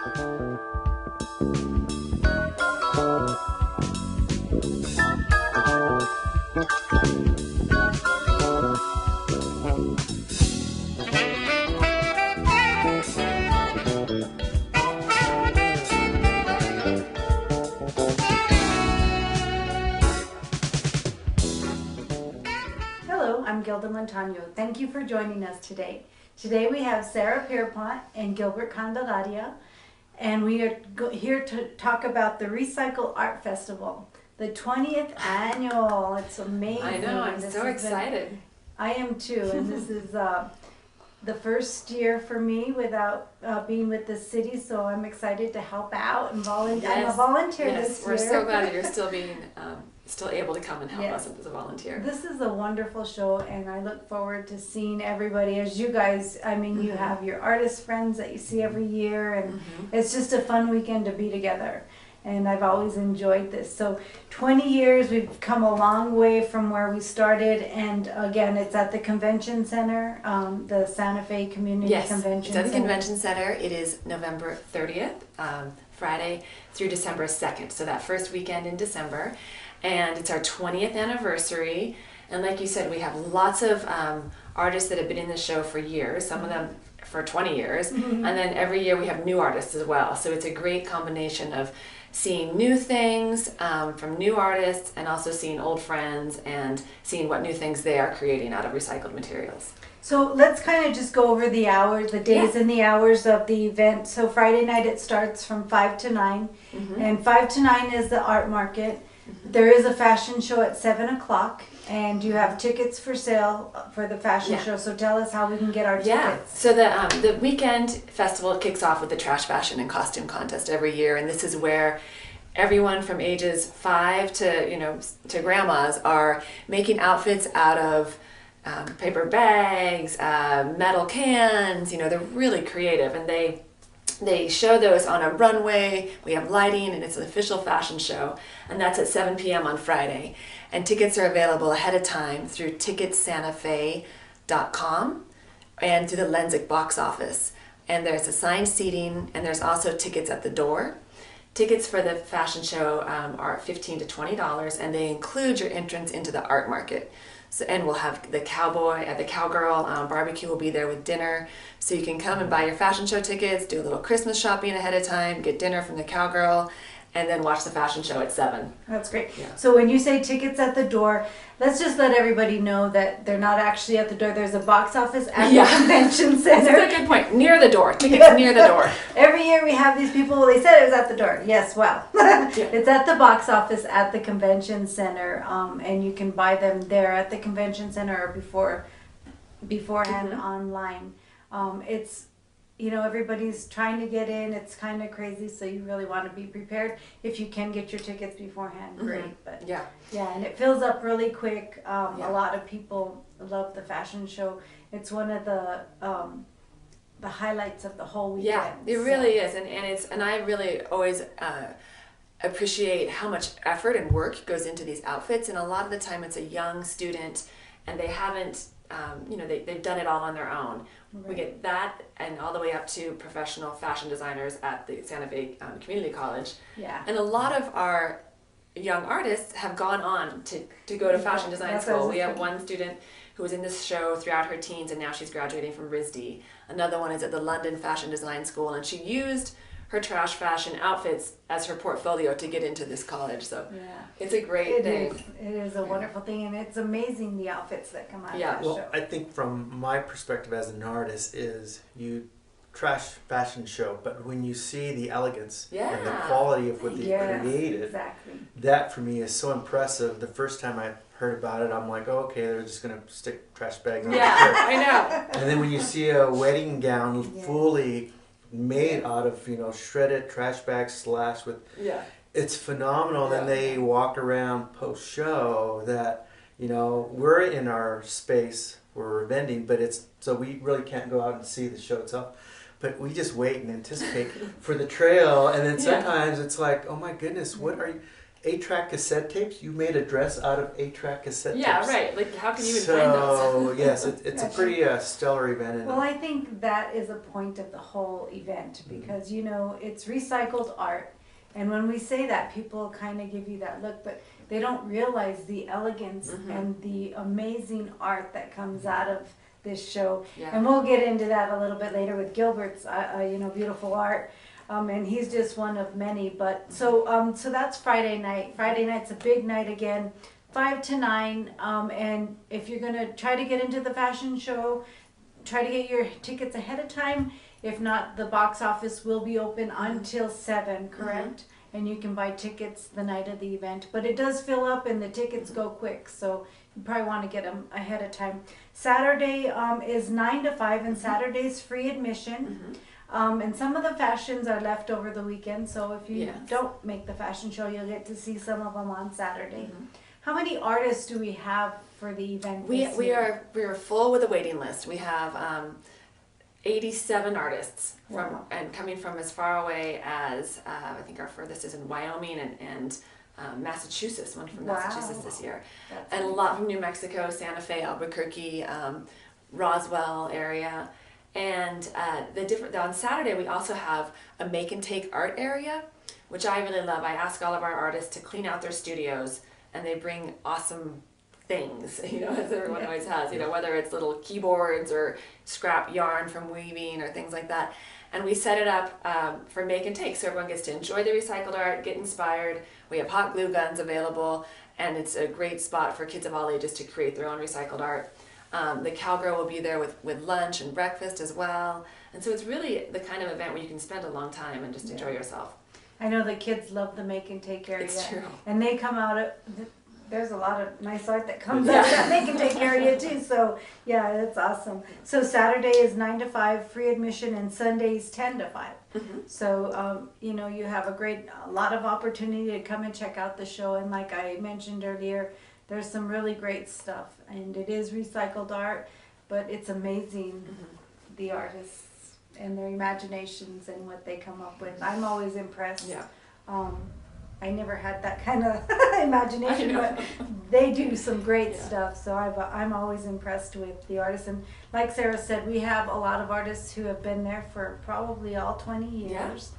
I'm Gilda Montano. Thank you for joining us today. Today we have Sarah Pierpont and Gilbert Candelaria, and we are here to talk about the Recycle Art Festival, the 20th annual. It's amazing. I know, I'm so excited. I am too, and this is the first year for me without being with the city, so I'm excited to help out and volunteer. Yes. I'm a volunteer this year. We're so glad that you're still being still able to come and help us as a volunteer. This is a wonderful show, and I look forward to seeing everybody. As you guys, I mean, you have your artist friends that you see every year, and it's just a fun weekend to be together. And I've always enjoyed this. So 20 years, we've come a long way from where we started. And again, it's at the Convention Center, the Santa Fe Community Convention Center. It's at the Convention Center. It is November 30th, Friday through December 2nd. So that first weekend in December. And it's our 20th anniversary. And like you said, we have lots of artists that have been in the show for years, some of them for 20 years. And then every year we have new artists as well. So it's a great combination of seeing new things from new artists, and also seeing old friends and seeing what new things they are creating out of recycled materials. So let's kind of just go over the hours, the days and the hours of the event. So Friday night it starts from 5 to 9, and 5 to 9 is the art market. There is a fashion show at 7 o'clock, and you have tickets for sale for the fashion show. So tell us how we can get our tickets. So the weekend festival kicks off with the trash fashion and costume contest every year, and this is where everyone from ages 5 to grandmas are making outfits out of paper bags, metal cans. You know, they're really creative, and they show those on a runway. We have lighting, and it's an official fashion show, and that's at 7 p.m. on Friday. And tickets are available ahead of time through ticketsantafe.com and through the Lensic box office. And there's assigned seating, and there's also tickets at the door. Tickets for the fashion show are $15 to $20, and they include your entrance into the art market. So, and we'll have the cowgirl barbecue will be there with dinner. So you can come and buy your fashion show tickets, do a little Christmas shopping ahead of time, get dinner from the cowgirl, and then watch the fashion show at 7. That's great. Yeah. So when you say tickets at the door, let's just let everybody know that they're not actually at the door. There's a box office at the convention center. That's a good point. Near the door. Tickets near the door. Every year we have these people, they said it was at the door. Yes, well, it's at the box office at the convention center, and you can buy them there at the convention center or beforehand online. It's, you know, everybody's trying to get in. It's kind of crazy, so you really want to be prepared. If you can get your tickets beforehand, great. But yeah, and it fills up really quick. A lot of people love the fashion show. It's one of the highlights of the whole weekend. Yeah, it really is, and I really always appreciate how much effort and work goes into these outfits. And a lot of the time, it's a young student, and they haven't. They've done it all on their own. Right. We get that, and all the way up to professional fashion designers at the Santa Fe Community College. Yeah. And a lot of our young artists have gone on to go to fashion design school. We have one student who was in this show throughout her teens, and now she's graduating from RISD. Another one is at the London Fashion Design School, and she used her trash fashion outfits as her portfolio to get into this college. So it's a great thing. It is a wonderful thing, and it's amazing the outfits that come out of that show. I think from my perspective as an artist is you trash fashion show, but when you see the elegance and the quality of what they created, that for me is so impressive. The first time I heard about it, I'm like, oh, okay, they're just going to stick trash bags on the shirt. I know. And then when you see a wedding gown fully made out of shredded trash bags slashed with it's phenomenal. Then they walk around post show that we're in our space where we're vending, but it's so we really can't go out and see the show itself, but we just wait and anticipate for the trail. And then sometimes it's like, oh my goodness, what are you? 8-track cassette tapes. You made a dress out of 8-track cassette tapes. Yeah, right. Like, how can you even So, find those? yes, it's a pretty stellar event. Well, I think that is a point of the whole event because, you know, it's recycled art. And when we say that, people kind of give you that look, but they don't realize the elegance and the amazing art that comes out of this show. Yeah. And we'll get into that a little bit later with Gilbert's, you know, beautiful art. And he's just one of many. But so that's Friday night. Friday night's a big night again, 5 to 9. And if you're gonna try to get into the fashion show, try to get your tickets ahead of time. If not, the box office will be open until 7, correct? And you can buy tickets the night of the event. But it does fill up and the tickets go quick, so you probably want to get them ahead of time. Saturday is 9 to 5, and Saturday's free admission. And some of the fashions are left over the weekend, so if you don't make the fashion show, you'll get to see some of them on Saturday. How many artists do we have for the event? We are full with a waiting list. We have 87 artists and coming from as far away as I think our furthest is in Wyoming and Massachusetts. One from Massachusetts this year, and a lot from New Mexico, Santa Fe, Albuquerque, Roswell area. And on Saturday we also have a make and take art area, which I really love. I ask all of our artists to clean out their studios, and they bring awesome things, you know, as everyone always has, you know, whether it's little keyboards or scrap yarn from weaving or things like that. And we set it up for make and take, so everyone gets to enjoy the recycled art, get inspired. We have hot glue guns available, and it's a great spot for kids of all ages to create their own recycled art. The cowgirl will be there with lunch and breakfast as well. And so it's really the kind of event where you can spend a long time and just enjoy yourself. I know the kids love the make and take area. It's true. And they come out there's a lot of nice art that comes out of that make and take area too. So yeah, that's awesome. So Saturday is 9 to 5 free admission, and Sunday's 10 to 5. So you know, you have a lot of opportunity to come and check out the show. And like I mentioned earlier, there's some really great stuff, and it is recycled art, but it's amazing the artists and their imaginations and what they come up with. I'm always impressed. Yeah. I never had that kind of imagination, but they do some great stuff. So I'm always impressed with the artists. And like Sarah said, we have a lot of artists who have been there for probably all 20 years.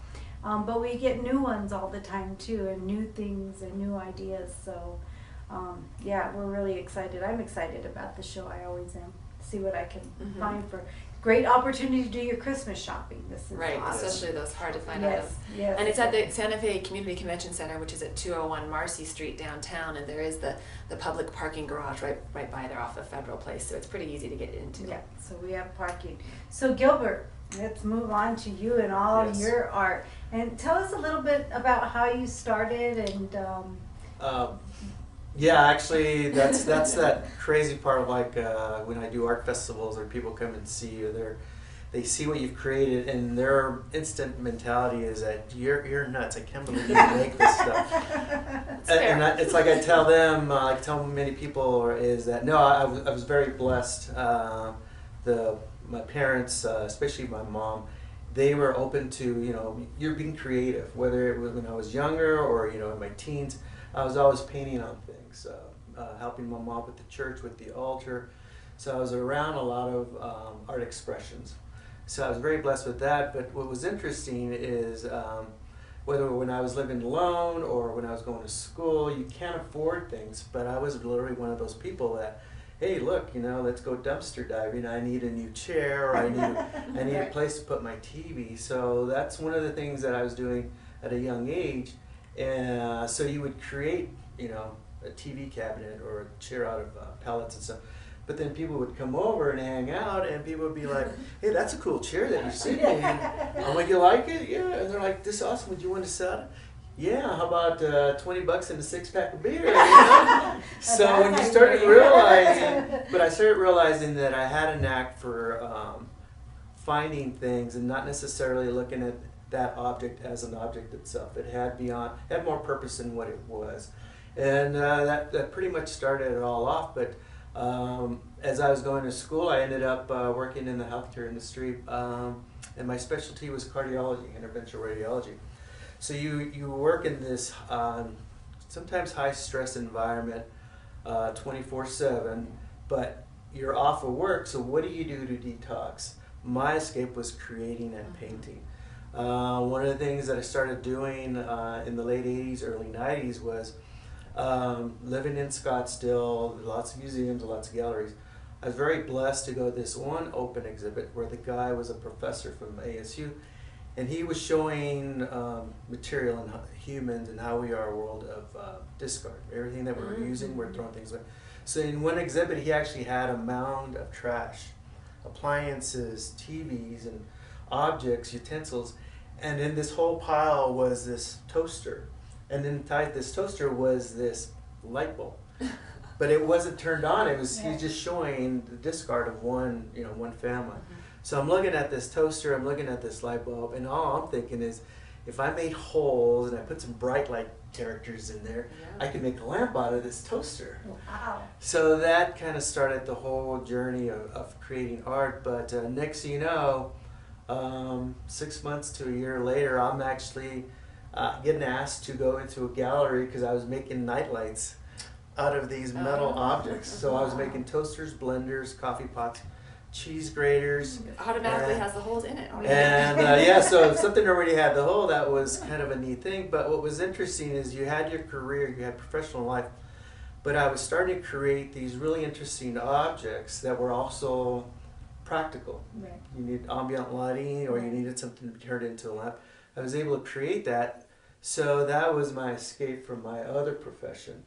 But we get new ones all the time too, and new things and new ideas. So yeah, we're really excited. I'm excited about the show. I always am. See what I can find for great opportunity to do your Christmas shopping. This is awesome. Especially those hard to find items. Yes. And it's at the Santa Fe Community Convention Center, which is at 201 Marcy Street downtown, and there is the public parking garage right by there off of Federal Place, so it's pretty easy to get into. Yeah, so we have parking. So Gilbert, let's move on to you and all your art. And tell us a little bit about how you started and yeah, actually, that's that crazy part of like when I do art festivals or people come and see you, they see what you've created, and their instant mentality is that you're nuts. I can't believe you make this stuff. It's like I tell them, like tell many people, is that no, I was very blessed. My parents, especially my mom, they were open to, you know, you're being creative. Whether it was when I was younger or, you know, in my teens, I was always painting on things. Helping my mom with the church, with the altar. So I was around a lot of art expressions. So I was very blessed with that. But what was interesting is whether when I was living alone or when I was going to school, you can't afford things. But I was literally one of those people that, hey, look, you know, let's go dumpster diving. I need a new chair, or I need a place to put my TV. So that's one of the things that I was doing at a young age. And so you would create, you know, a TV cabinet or a chair out of pallets and stuff. But then people would come over and hang out, and people would be like, hey, that's a cool chair that you're sitting in. I'm like, you like it? Yeah. And they're like, this is awesome. Would you want to sell it? Yeah. How about $20 and a 6-pack of beer? You know? So when you started realizing, but I started realizing that I had a knack for finding things and not necessarily looking at that object as an object itself. It had more purpose than what it was. And that pretty much started it all off. But as I was going to school, I ended up working in the healthcare industry, and my specialty was cardiology, interventional radiology. So you work in this sometimes high stress environment, 24/7, but you're off of work, so what do you do to detox? My escape was creating and painting. One of the things that I started doing in the late 80s, early 90s was living in Scottsdale, lots of museums, lots of galleries. I was very blessed to go to this one open exhibit where the guy was a professor from ASU, and he was showing material and humans and how we are a world of discard. Everything that we're using, we're throwing things away. So in one exhibit, he actually had a mound of trash, appliances, TVs, and objects, utensils, and in this whole pile was this toaster, and inside this toaster was this light bulb. But it wasn't turned on. It was he's just showing the discard of one family. So I'm looking at this toaster, I'm looking at this light bulb, and all I'm thinking is, if I made holes and I put some bright light characters in there, I could make a lamp out of this toaster. Wow. So that kind of started the whole journey of creating art. But next thing you know, 6 months to a year later, I'm actually getting asked to go into a gallery because I was making nightlights out of these metal objects. So I was making toasters, blenders, coffee pots, cheese graters. Automatically has the holes in it. And so if something already had the hole, that was kind of a neat thing. But what was interesting is you had your career, you had professional life, but I was starting to create these really interesting objects that were also practical. Right. You need ambient lighting, or you needed something to turn into a lamp. I was able to create that. So that was my escape from my other profession.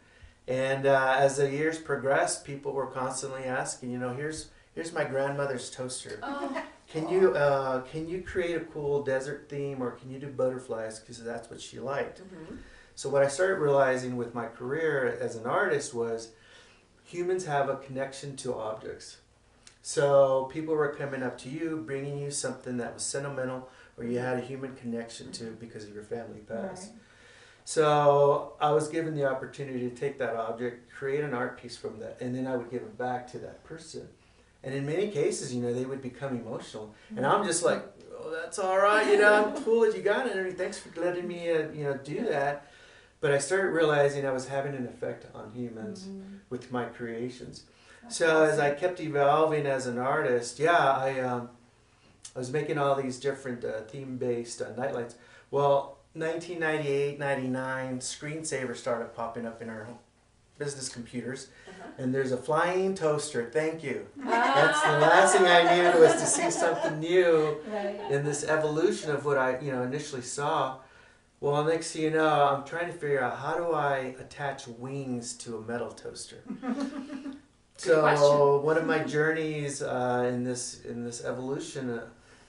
And as the years progressed, people were constantly asking, here's my grandmother's toaster. Oh. Can you create a cool desert theme, or can you do butterflies, because that's what she liked. So what I started realizing with my career as an artist was humans have a connection to objects. So people were coming up to you, bringing you something that was sentimental, or you had a human connection to because of your family past. Right. So I was given the opportunity to take that object, create an art piece from that, and then I would give it back to that person. And in many cases, they would become emotional. And I'm just like, oh, that's all right, I'm cool that you got it, and thanks for letting me, do that. But I started realizing I was having an effect on humans with my creations. So as I kept evolving as an artist, I was making all these different theme-based nightlights. Well, 1998, 99, screensavers started popping up in our business computers, and there's a flying toaster. Thank you. That's the last thing I needed, was to see something new in this evolution of what I initially saw. Well, next thing you know, I'm trying to figure out, how do I attach wings to a metal toaster? So one of my journeys in this evolution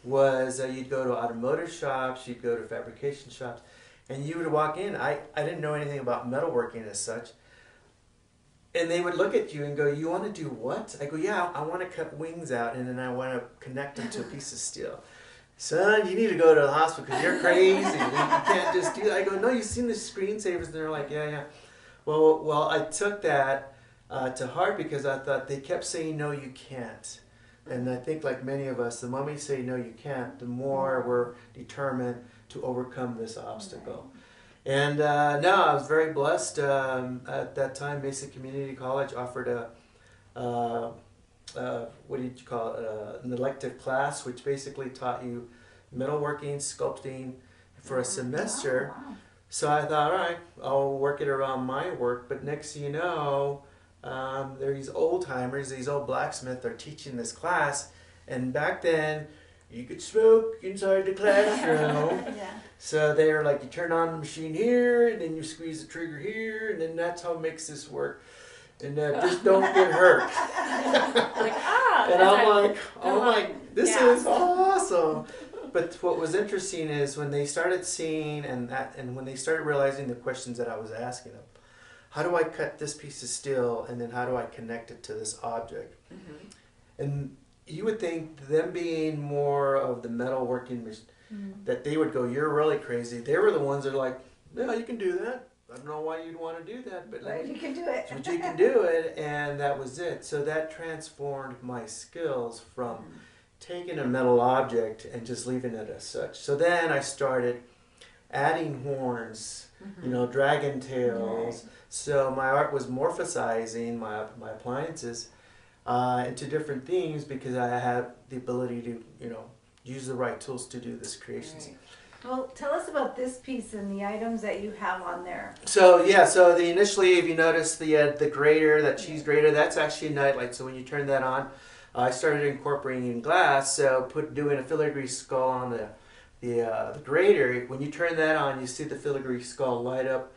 was you'd go to automotive shops, you'd go to fabrication shops, and you would walk in. I didn't know anything about metalworking as such. And they would look at you and go, "You want to do what?" I go, "Yeah, I want to cut wings out, and then I want to connect them to a piece of steel." "Son, you need to go to the hospital because you're crazy. You can't just do that." I go, "No, you've seen the screensavers." And they're like, yeah. Well, I took that to heart, because I thought they kept saying, "No, you can't." And I think, like many of us, the more we say, "No, you can't," the more we're determined to overcome this obstacle. And no, I was very blessed. At that time, Mesa Community College offered an elective class, which basically taught you metalworking, sculpting for a semester. Wow. So I thought, all right, I'll work it around my work. But next thing you know, there are these old timers, these old blacksmiths are teaching this class. And back then, you could smoke inside the classroom. So they were like, you turn on the machine here, and then you squeeze the trigger here, and then that's how it makes this work. And just don't get hurt. And I'm like, this is awesome. But what was interesting is when they started seeing and when they started realizing the questions that I was asking them. How do I cut this piece of steel, and then how do I connect it to this object? And you would think them being more of the metalworking, that they would go, "You're really crazy." They were the ones that are like, "Yeah, you can do that. I don't know why you'd want to do that, but you can do it." But you can do it," and that was it. So that transformed my skills from taking a metal object and just leaving it as such. So then I started adding horns, dragon tails. Right. So my art was morphosizing my appliances into different things because I had the ability to, use the right tools to do this creations. Right. Well, tell us about this piece and the items that you have on there. So initially, if you notice the grater, that cheese grater, that's actually a nightlight. So when you turn that on, I started incorporating glass. So doing a filigree skull on the grater. When you turn that on, you see the filigree skull light up,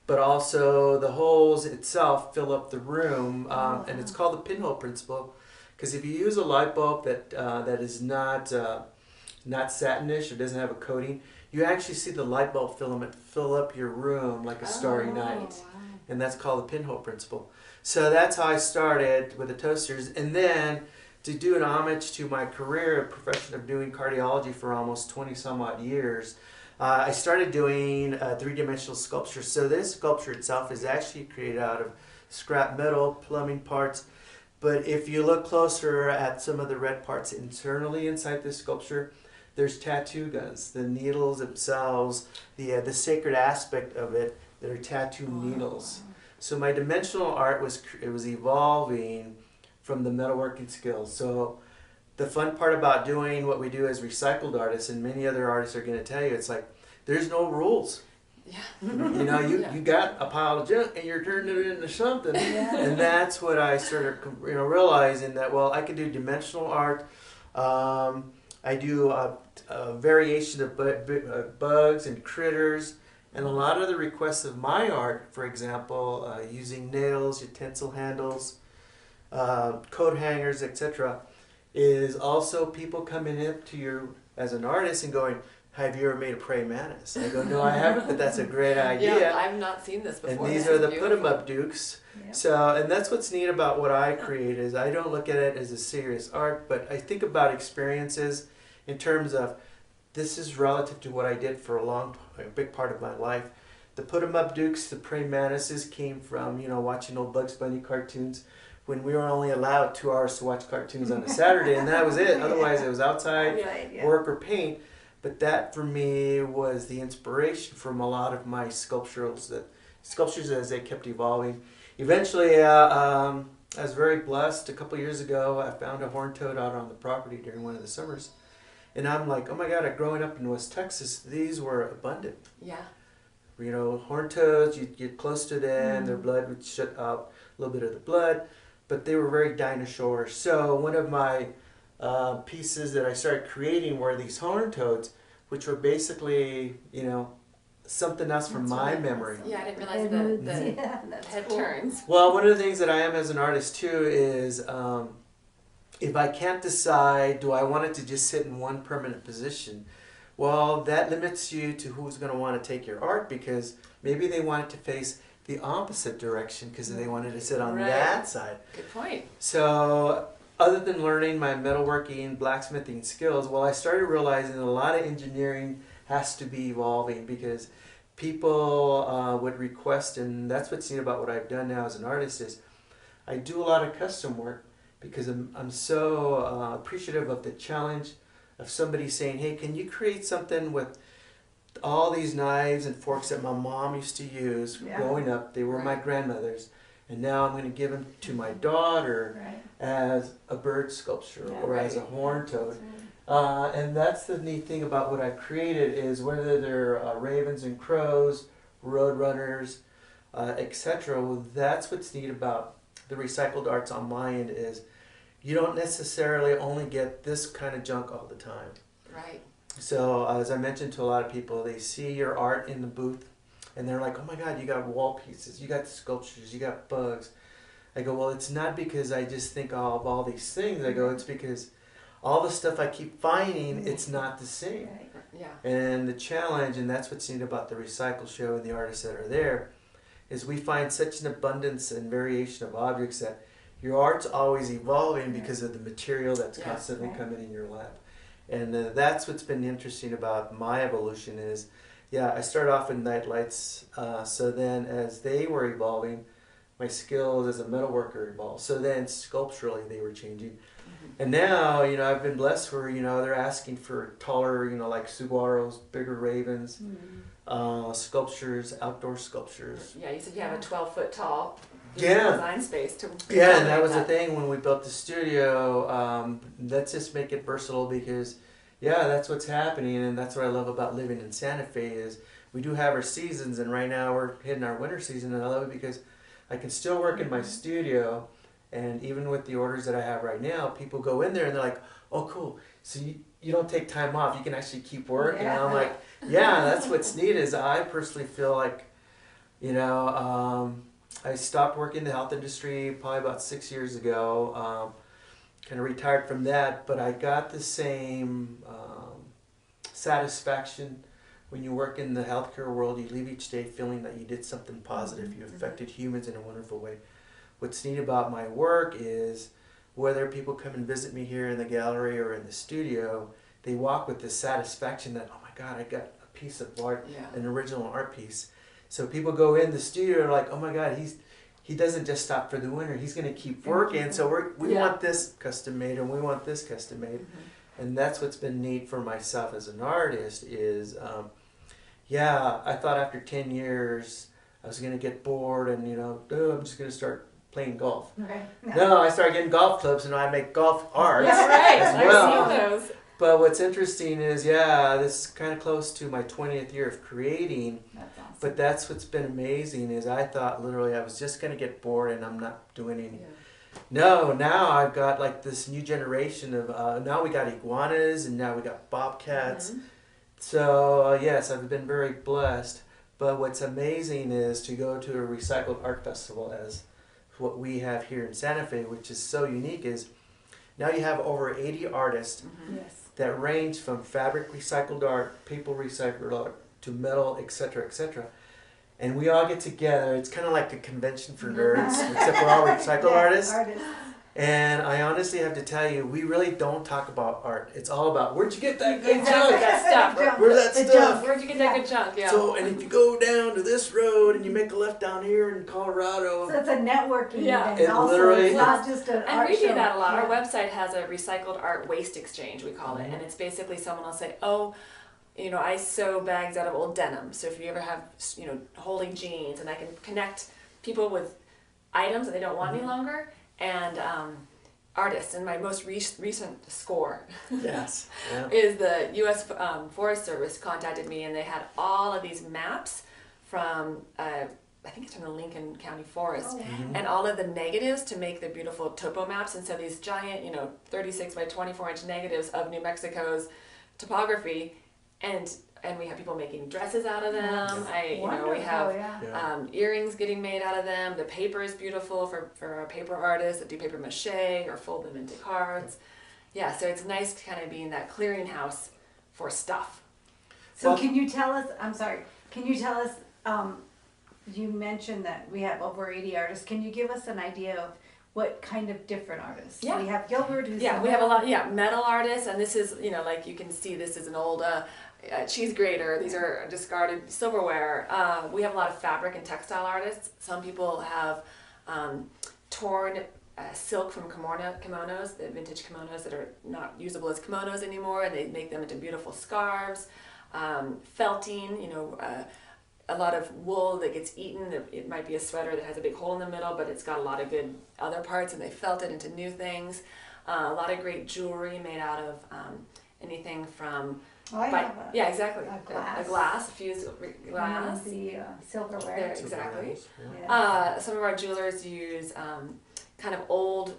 but also the holes itself fill up the room, and it's called the pinhole principle. Because if you use a light bulb that is not satinish or doesn't have a coating, you actually see the light bulb filament fill up your room like a starry night. Wow. And that's called the pinhole principle. So that's how I started with the toasters. And then to do an homage to my career, profession of doing cardiology for almost 20 some odd years, I started doing three-dimensional sculpture. So this sculpture itself is actually created out of scrap metal, plumbing parts. But if you look closer at some of the red parts internally inside this sculpture, there's tattoo guns, the needles themselves, the sacred aspect of it, that are tattoo needles. So my dimensional art was evolving from the metalworking skills. So the fun part about doing what we do as recycled artists, and many other artists are going to tell you, it's like there's no rules. Yeah. You got a pile of junk and you're turning it into something. Yeah. And that's what I started realizing that, well, I can do dimensional art. I do a variation of bugs and critters, and a lot of the requests of my art, for example, using nails, utensil handles, coat hangers, etc., is also people coming up to you as an artist and going, have you ever made a praying mantis? I go, no, I haven't, but that's a great idea. Yeah, I've not seen this before. And these are the put-em-up dukes. Yep. So, and that's what's neat about what I create is I don't look at it as a serious art, but I think about experiences in terms of this is relative to what I did for a big part of my life. The put-em-up dukes, the praying mantises came from, watching old Bugs Bunny cartoons when we were only allowed 2 hours to watch cartoons on a Saturday, and that was it. Otherwise, it was outside, work or paint. But that, for me, was the inspiration from a lot of my sculptures as they kept evolving. Eventually, I was very blessed. A couple years ago, I found a horned toad out on the property during one of the summers. And I'm like, oh my God, growing up in West Texas, these were abundant. Yeah. Horned toads, you'd get close to them, their blood would shut out a little bit of the blood, but they were very dinosaur. So one of my pieces that I started creating were these horned toads, which were basically, something else from my memory. Yeah, I didn't realize the head turns. Well, one of the things that I am as an artist too is if I can't decide, do I want it to just sit in one permanent position? Well, that limits you to who's going to want to take your art, because maybe they want it to face the opposite direction because they wanted to sit on that side. Good point. So other than learning my metalworking, blacksmithing skills, well, I started realizing that a lot of engineering has to be evolving because people would request, and that's what's neat about what I've done now as an artist is I do a lot of custom work because I'm so appreciative of the challenge of somebody saying, hey, can you create something with all these knives and forks that my mom used to use growing up? They were my grandmother's. And now I'm going to give them to my daughter as a bird sculpture or as a horned toad. And that's the neat thing about what I've created is whether they're ravens and crows, roadrunners, etc. Well, that's what's neat about the recycled arts on my end is you don't necessarily only get this kind of junk all the time. Right. So as I mentioned to a lot of people, they see your art in the booth and they're like, oh my God, you got wall pieces, you got sculptures, you got bugs. I go, well, it's not because I just think of all these things. I go, it's because all the stuff I keep finding, it's not the same. Right. Yeah. And the challenge, and that's what's neat about the Recycle Show and the artists that are there, is we find such an abundance and variation of objects that your art's always evolving because of the material that's constantly coming in your lap. And that's what's been interesting about my evolution is, I started off with night lights. So then as they were evolving, my skills as a metal worker evolved. So then sculpturally they were changing. And now, you know, I've been blessed where, you know, they're asking for taller, you know, like saguaros, bigger ravens, sculptures, outdoor sculptures. Yeah, you said you have a 12-foot tall design space to and that was the thing when we built the studio. Let's just make it versatile because, yeah, that's what's happening, and that's what I love about living in Santa Fe is we do have our seasons, and right now we're hitting our winter season, and I love it because I can still work in my studio. And even with the orders that I have right now, people go in there and they're like, oh, cool. So you don't take time off. You can actually keep working. And I'm like, yeah, that's what's neat is I personally feel like, you know, I stopped working in the health industry probably about 6 years ago. Kind of retired from that. But I got the same satisfaction when you work in the healthcare world. You leave each day feeling that you did something positive. You affected humans in a wonderful way. What's neat about my work is whether people come and visit me here in the gallery or in the studio, they walk with this satisfaction that, oh my God, I got a piece of art, an original art piece. So people go in the studio and are like, oh my God, he doesn't just stop for the winter. He's going to keep working. So we want this custom made and we want this custom made. And that's what's been neat for myself as an artist is, I thought after 10 years I was going to get bored and, you know, I'm just going to start playing golf. No, I started getting golf clubs and I make golf art as well. I've seen those. But what's interesting is, this is kind of close to my 20th year of creating. That's awesome. But that's what's been amazing is I thought literally I was just going to get bored and I'm not doing any. No, now I've got like this new generation of, now we got iguanas and now we got bobcats. So yes, I've been very blessed. But what's amazing is to go to a recycled art festival as what we have here in Santa Fe, which is so unique, is now you have over 80 artists that range from fabric recycled art, paper recycled art, to metal, etc., etc. And we all get together. It's kind of like a convention for nerds, except we're all recycled artists. And I honestly have to tell you, we really don't talk about art. It's all about where'd you get that good junk? That stuff. Where's that stuff? Where'd you get that good junk? Yeah. So, and if you go down to this road and you make a left down here in Colorado. So it's a networking event. It also. literally It's not just an and art we do show. that a lot. Our website has a recycled art waste exchange, we call it. And it's basically someone will say, oh, you know, I sew bags out of old denim. So if you ever have, you know, holding jeans, and I can connect people with items that they don't want any longer, and artists. And my most recent score is the U.S. Forest Service contacted me, and they had all of these maps from, I think it's from the Lincoln County Forest, and all of the negatives to make the beautiful topo maps. And so these giant, you know, 36 by 24 inch negatives of New Mexico's topography, and we have people making dresses out of them. We have earrings getting made out of them. The paper is beautiful for our paper artists that do paper mache or fold them into cards. Yeah, so it's nice to kind of be in that clearinghouse for stuff. So can you tell us, you mentioned that we have over 80 artists. Can you give us an idea of what kind of different artists? Yeah. We have Gilbert, who's we have a lot, metal artists, and this is, you know, like you can see this is an old cheese grater. These are discarded silverware. We have a lot of fabric and textile artists. Some people have torn silk from kimonos, the vintage kimonos that are not usable as kimonos anymore, and they make them into beautiful scarves. Felting, you know, a lot of wool that gets eaten. It might be a sweater that has a big hole in the middle, but it's got a lot of good other parts, and they felt it into new things. A lot of great jewelry made out of anything from exactly. A glass, fused glass. The silverware. There, exactly. Yeah. Some of our jewelers use kind of old,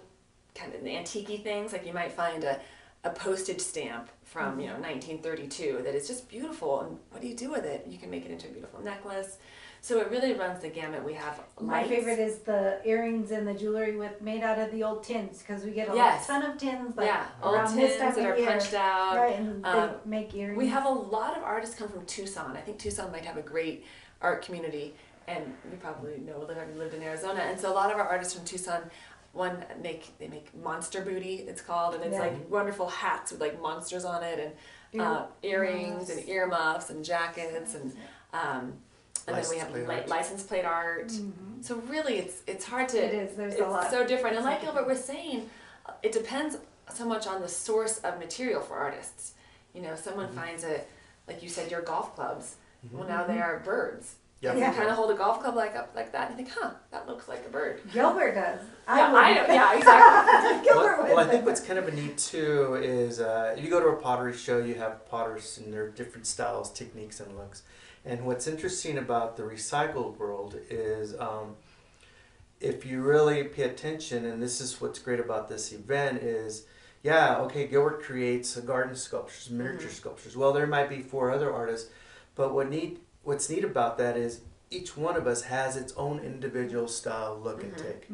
kind of antique-y things. Like you might find a postage stamp from 1932 that is just beautiful. And what do you do with it? You can make it into a beautiful necklace. So it really runs the gamut. We have my favorite is the earrings and the jewelry made out of the old tins, because we get a ton of tins. Old tins that are punched out. Right, and they make earrings. We have a lot of artists come from Tucson. I think Tucson might have a great art community, and you probably know having lived in Arizona. And so a lot of our artists from Tucson, they make monster booty, it's called, and it's like wonderful hats with like monsters on it, and earrings and earmuffs and jackets, and And then we have license plate art. So really, it's hard to. It is. There's a lot. It's so different. And like Gilbert was saying, it depends so much on the source of material for artists. You know, someone finds like you said, your golf clubs. Well, now they are birds. Yep. You kind of hold a golf club up like that, and you think, huh, that looks like a bird. Gilbert does. Yeah, exactly. Gilbert well, I think what's kind of a neat too is if you go to a pottery show, you have potters and their different styles, techniques, and looks. And what's interesting about the recycled world is if you really pay attention, and this is what's great about this event is, Gilbert creates garden sculptures, miniature sculptures. Well, there might be 4 other artists, but what's neat about that is each one of us has its own individual style, look, and take.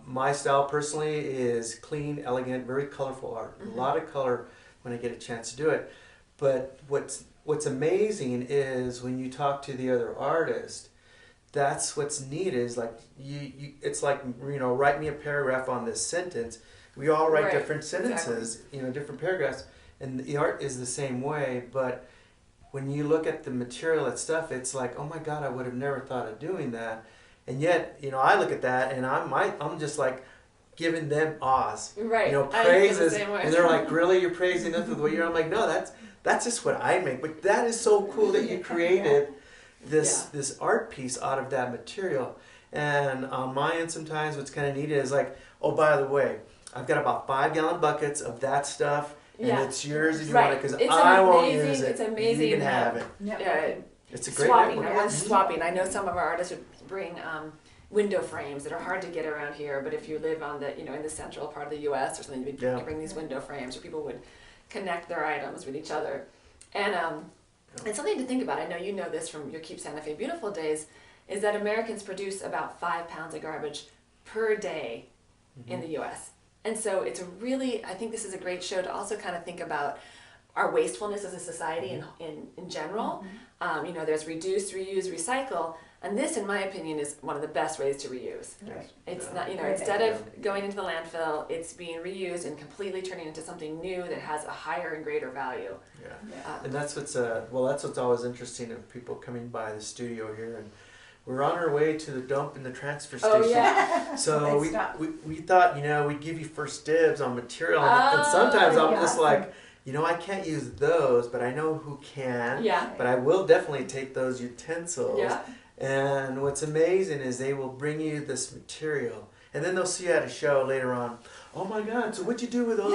My style personally is clean, elegant, very colorful art. A lot of color when I get a chance to do it. But what's amazing is when you talk to the other artist, that's what's neat is like it's like, you know, write me a paragraph on this sentence. We all write different sentences, you know, different paragraphs, and the art is the same way, but when you look at the material and stuff, it's like, oh my God, I would have never thought of doing that. And yet, you know, I look at that and I'm just like giving them awes. Right. You know, praises. And they're like, really, you're praising them for the way you're? I'm like, no, that's just what I make. But that is so cool that you created this art piece out of that material. And on my end, sometimes what's kind of neat is like, oh, by the way, I've got about 5-gallon buckets of that stuff. And it's yours if you want it, because I won't use it. It's amazing. You can have it. It's a great swapping. network. Swapping. I know some of our artists would bring window frames that are hard to get around here, but if you live on the in the central part of the U.S. or something, you would bring these window frames, or people would connect their items with each other. And it's something to think about. I know you know this from your Keep Santa Fe Beautiful days, is that Americans produce about 5 pounds of garbage per day in the U.S. And so it's I think this is a great show to also kind of think about our wastefulness as a society in general. You know, there's reduce, reuse, recycle, and this, in my opinion, is one of the best ways to reuse. Right. It's not, instead of going into the landfill, it's being reused and completely turning into something new that has a higher and greater value. And that's what's always interesting of people coming by the studio here, and we're on our way to the dump in the transfer station. Oh, yeah. So we thought, we'd give you first dibs on material. And sometimes I'm just like, I can't use those, but I know who can. Yeah. But I will definitely take those utensils. Yeah. And what's amazing is they will bring you this material. And then they'll see you at a show later on. Oh my God, so what'd you do with those?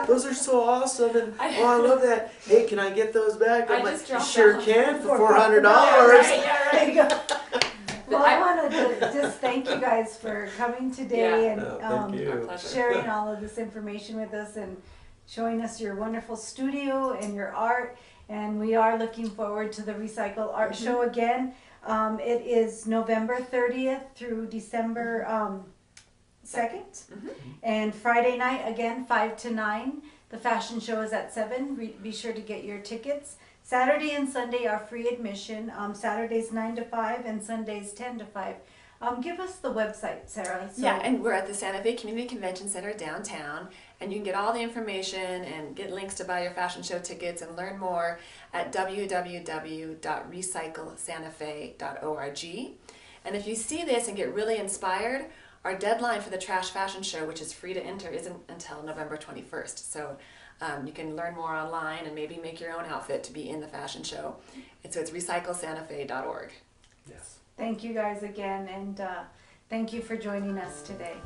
Those are so awesome. And I love that. Hey, can I get those back? I'm like, you sure can for $400. Right. Well, I want to just thank you guys for coming today and sharing all of this information with us and showing us your wonderful studio and your art. And we are looking forward to the Recycle Art Show again. It is November 30th through December 2nd. And Friday night, again, 5 to 9. The fashion show is at 7. Be sure to get your tickets. Saturday and Sunday are free admission. Saturdays 9 to 5 and Sundays 10 to 5. Give us the website, Sarah. And we're at the Santa Fe Community Convention Center downtown, and you can get all the information and get links to buy your fashion show tickets and learn more at www.recyclesantafe.org. And if you see this and get really inspired, our deadline for the Trash Fashion Show, which is free to enter, isn't until November 21st. So you can learn more online and maybe make your own outfit to be in the fashion show. And so it's recyclesantafe.org. Yes. Thank you guys again, and thank you for joining us today.